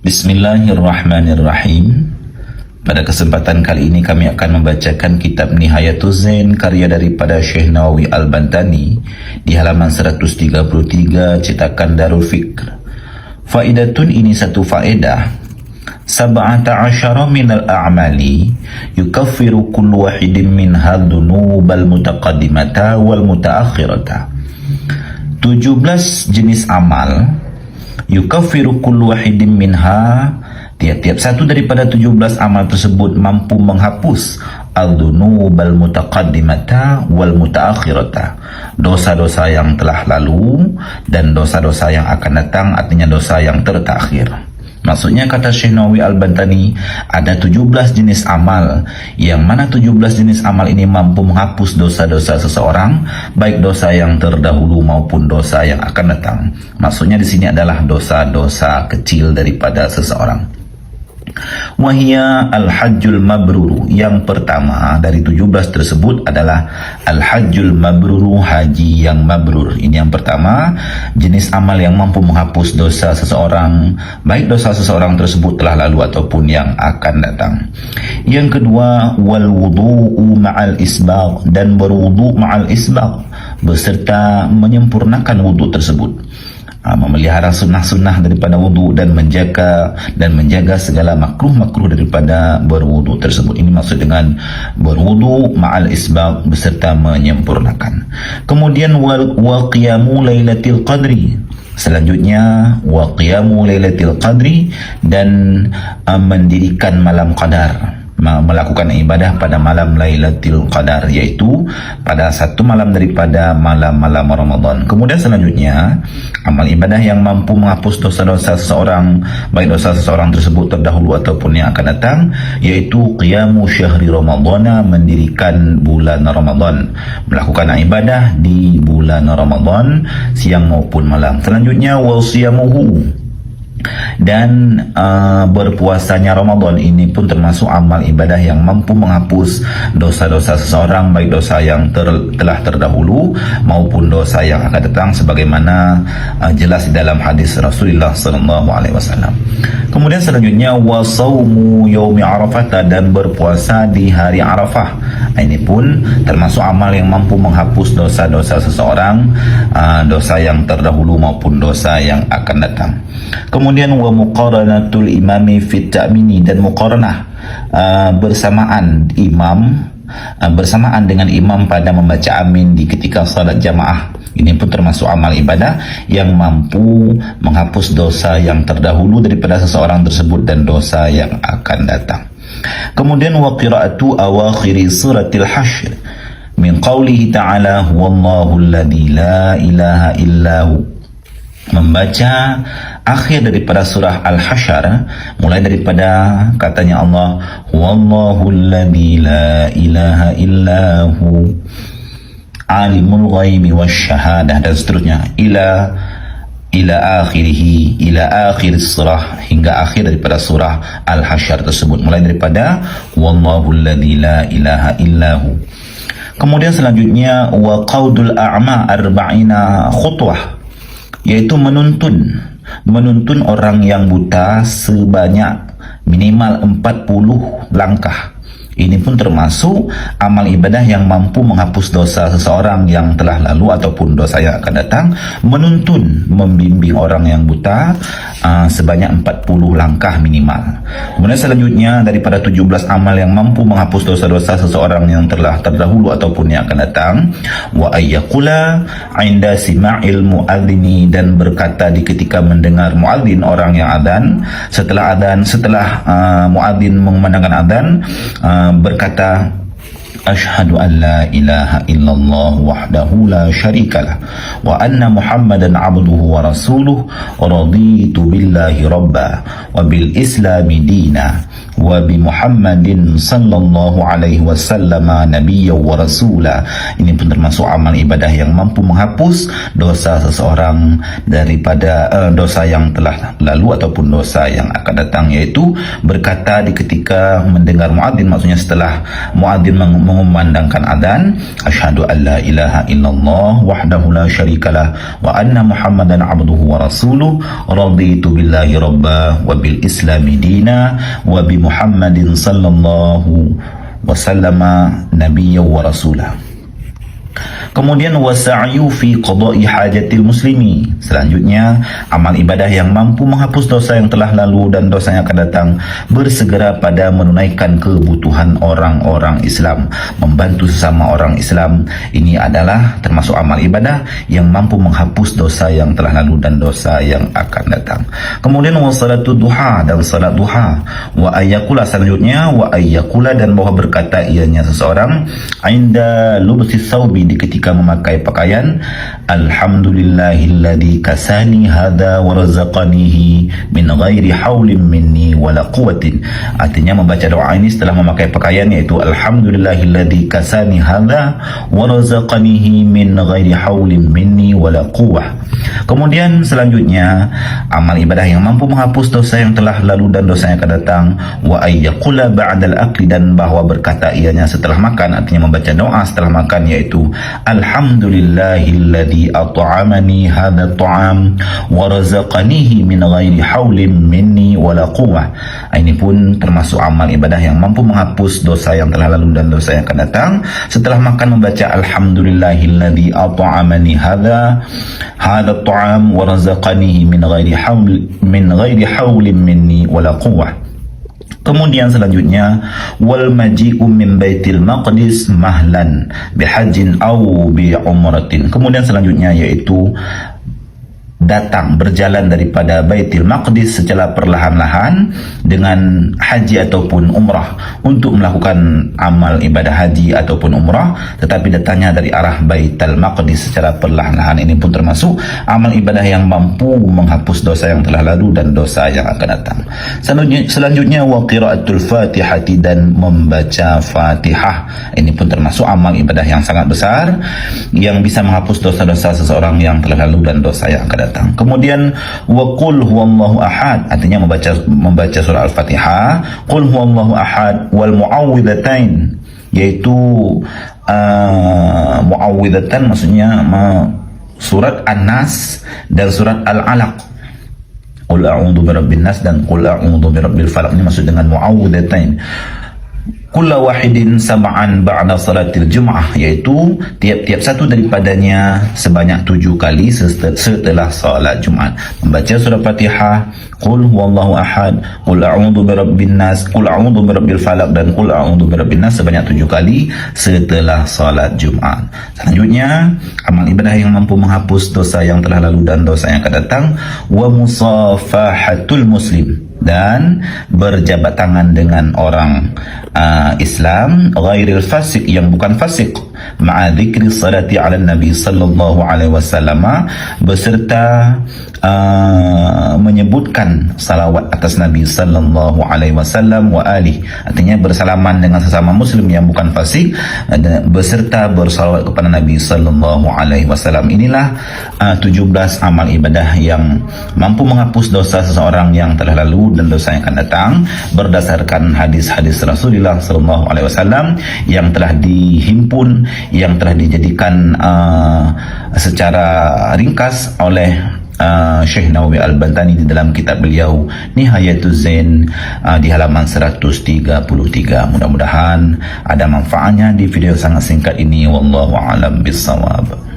Bismillahirrahmanirrahim. Pada kesempatan kali ini kami akan membacakan kitab Nihayatuz Zain karya daripada Syekh Nawawi Al-Bantani di halaman 133 cetakan Darul Fikr. Faidatun, ini satu faedah. 17 minal a'mali yukaffiru kullu wahidin minha dhunubal mutaqaddimata wal mutaakhirata. 17 jenis amal, yukaffiru kullu wahidin minha, tiap-tiap satu daripada 17 amal tersebut mampu menghapus al-dhunubal mutaqaddimata wal mutaakhirata, dosa-dosa yang telah lalu dan dosa-dosa yang akan datang, artinya dosa yang tertakhir. Maksudnya, kata Syekh Nawawi Al-Bantani, ada 17 jenis amal, yang mana 17 jenis amal ini mampu menghapus dosa-dosa seseorang, baik dosa yang terdahulu maupun dosa yang akan datang. Maksudnya di sini adalah dosa-dosa kecil daripada seseorang. Wahia al-hajjul mabrur. Yang pertama dari 17 tersebut adalah al-hajjul mabrur, haji yang mabrur. Ini yang pertama, jenis amal yang mampu menghapus dosa seseorang, baik dosa seseorang tersebut telah lalu ataupun yang akan datang. Yang kedua, wal wudu'u ma'al isbagh, dan berwudu' ma'al isbagh, beserta menyempurnakan wudu tersebut. Memelihara sunnah-sunnah daripada wudu dan menjaga segala makruh-makruh daripada berwudu tersebut. Ini maksud dengan berwudu ma'al isbagh, beserta menyempurnakan. Kemudian wa qiyamu lailatul qadri. Selanjutnya wa qiyamu lailatul qadri, dan mendirikan malam qadar, melakukan ibadah pada malam Lailatul Qadar, yaitu pada satu malam daripada malam-malam Ramadan. Kemudian selanjutnya, amal ibadah yang mampu menghapus dosa-dosa seseorang, baik dosa seseorang tersebut terdahulu ataupun yang akan datang, yaitu qiyamu syahri Ramadana, mendirikan bulan Ramadan, melakukan ibadah di bulan Ramadan siang maupun malam. Selanjutnya wasiyamuhu, dan berpuasanya Ramadan. Ini pun termasuk amal ibadah yang mampu menghapus dosa-dosa seseorang, baik dosa yang telah terdahulu maupun dosa yang akan datang, sebagaimana jelas di dalam hadis Rasulullah SAW. Kemudian selanjutnya wasaumu yaumi Arafah, dan berpuasa di hari Arafah. Ini pun termasuk amal yang mampu menghapus dosa-dosa seseorang, dosa yang terdahulu maupun dosa yang akan datang. Kemudian wa muqaranatul imami fit ta'mini, dan muqaranah, bersamaan dengan imam pada membaca amin di ketika salat jamaah. Ini pun termasuk amal ibadah yang mampu menghapus dosa yang terdahulu daripada seseorang tersebut dan dosa yang akan datang. Kemudian wa qira'atu awakhiri suratil Hashr min qawlihi ta'ala huwallahu alladzi la ilaha illahu, membaca akhir daripada surah Al-Hasyr, mulai daripada katanya Allah huwallahu alladzi la ilaha illahu alimul ghaibi wasyahadah, dan seterusnya ila akhir surah, hingga akhir daripada surah Al-Hasyr tersebut, mulai daripada wallahu alladzi la ilaha illahu. Kemudian selanjutnya wa qaudul a'ma arba'ina khutwah, yaitu menuntun orang yang buta sebanyak minimal 40 langkah. Ini pun termasuk amal ibadah yang mampu menghapus dosa seseorang yang telah lalu ataupun dosa yang akan datang, membimbing orang yang buta sebanyak 40 langkah minimal. Kemudian selanjutnya daripada 17 amal yang mampu menghapus dosa-dosa seseorang yang telah terdahulu ataupun yang akan datang, wa ayyaqula 'inda sima'il mu'adzini, dan berkata di ketika mendengar muadzin, orang yang adzan, setelah muadzin mengumandangkan adzan, berkata Ashhadu an la ilaha illallah wahdahu la syarikalah wa anna Muhammadan abduhu wa rasuluh raditu billahi rabba wa bil islami dina wa bi Muhammadin sallallahu alaihi wasallam nabiyya wa rasula. Ini pun termasuk amal ibadah yang mampu menghapus dosa seseorang daripada dosa yang telah lalu ataupun dosa yang akan datang, yaitu berkata di ketika mendengar muadzin, maksudnya setelah muadzin mengumandangkan adzan, asyhadu an la ilaha illallah wahdahu la syarikalah wa anna muhammadan abduhu wa rasuluh, raditu billahi rabba wa bil islami dina wa bi muhammadin sallallahu wa sallama nabiyya wa rasulah. Kemudian wasa'yu fi qada'i hajatil muslimi. Selanjutnya, amal ibadah yang mampu menghapus dosa yang telah lalu dan dosa yang akan datang, bersegera pada menunaikan kebutuhan orang-orang Islam, membantu sesama orang Islam. Ini adalah termasuk amal ibadah yang mampu menghapus dosa yang telah lalu dan dosa yang akan datang. Kemudian wasalatu duha, dan salat duha. Wa ayyakula, selanjutnya wa ayyakula, dan bahwa berkata ianya seseorang inda lubsis thawbi, di ketika memakai pakaian, alhamdulillahilladzi kasani hadza wa razaqanihi min ghairi haulin minni wala quwwatin. Artinya membaca doa ini setelah memakai pakaian, yaitu alhamdulillahilladzi kasani hadza wa razaqanihi min ghairi haulin minni wala quwwah. Kemudian selanjutnya, amal ibadah yang mampu menghapus dosa yang telah lalu dan dosa yang akan datang, wa ayyaqula ba'dal akli, dan bahwa berkata ianya setelah makan, artinya membaca doa setelah makan, yaitu alhamdulillahilladzi at'amani hadha at'am wa razaqanihi min ghairi haulin minni wala quwwah. Ini pun termasuk amal ibadah yang mampu menghapus dosa yang telah lalu dan dosa yang akan datang. Setelah makan membaca alhamdulillahilladzi at'amani hadha at'am wa razaqanihi min ghairi haulin minni wala quwwah. Kemudian selanjutnya, wal maji'u min baitil maqdis mahlan bihajjin aw bi umratin. Kemudian selanjutnya yaitu datang berjalan daripada Baitul Maqdis secara perlahan-lahan dengan haji ataupun umrah untuk melakukan amal ibadah haji ataupun umrah, tetapi datangnya dari arah Baitul Maqdis secara perlahan-lahan. Ini pun termasuk amal ibadah yang mampu menghapus dosa yang telah lalu dan dosa yang akan datang. Selanjutnya wa qiraatul Fatihati, dan membaca Fatihah. Ini pun termasuk amal ibadah yang sangat besar yang bisa menghapus dosa-dosa seseorang yang telah lalu dan dosa yang akan datang. Kemudian wa qul huwallahu ahad, artinya membaca surah Al-Fatihah, qul huwallahu ahad wal muawwidzatain, yaitu muawwidatan maksudnya surat An-Nas dan surat Al-Alaq. Qul a'udzu birabbin nas dan qul a'udzu birabbil falaq, ini maksud dengan muawwidzatain. Kulla wahidin sab'an ba'da salatil jum'ah, yaitu tiap-tiap satu daripadanya sebanyak 7 kali setelah salat Jumat. Membaca surah Fatihah, qul huwallahu ahad, qul a'udzu birabbin nas, qul a'udzu birabbil falaq, dan qul a'udzu birabbin nas sebanyak 7 kali setelah salat Jumat. Selanjutnya, amal ibadah yang mampu menghapus dosa yang telah lalu dan dosa yang akan datang, wa musafahatul muslim, dan berjabat tangan dengan orang Islam, ghairil fasik, yang bukan fasik, ma'a dzikri salati ala nabi sallallahu alaihi wasallam, beserta menyebutkan salawat atas Nabi sallallahu alaihi wasallam wa alih, artinya bersalaman dengan sesama muslim yang bukan fasik beserta bersalawat kepada Nabi sallallahu alaihi wasallam. Inilah 17 amal ibadah yang mampu menghapus dosa seseorang yang telah lalu dan dosa yang akan datang berdasarkan hadis-hadis Rasulullah sallallahu alaihi wasallam yang telah dihimpun, yang telah dijadikan secara ringkas oleh Syekh Nawawi Al-Bantani di dalam kitab beliau Nihayatuz Zain di halaman 133. Mudah-mudahan ada manfaatnya di video sangat singkat ini. Wallahu a'lam bissawab.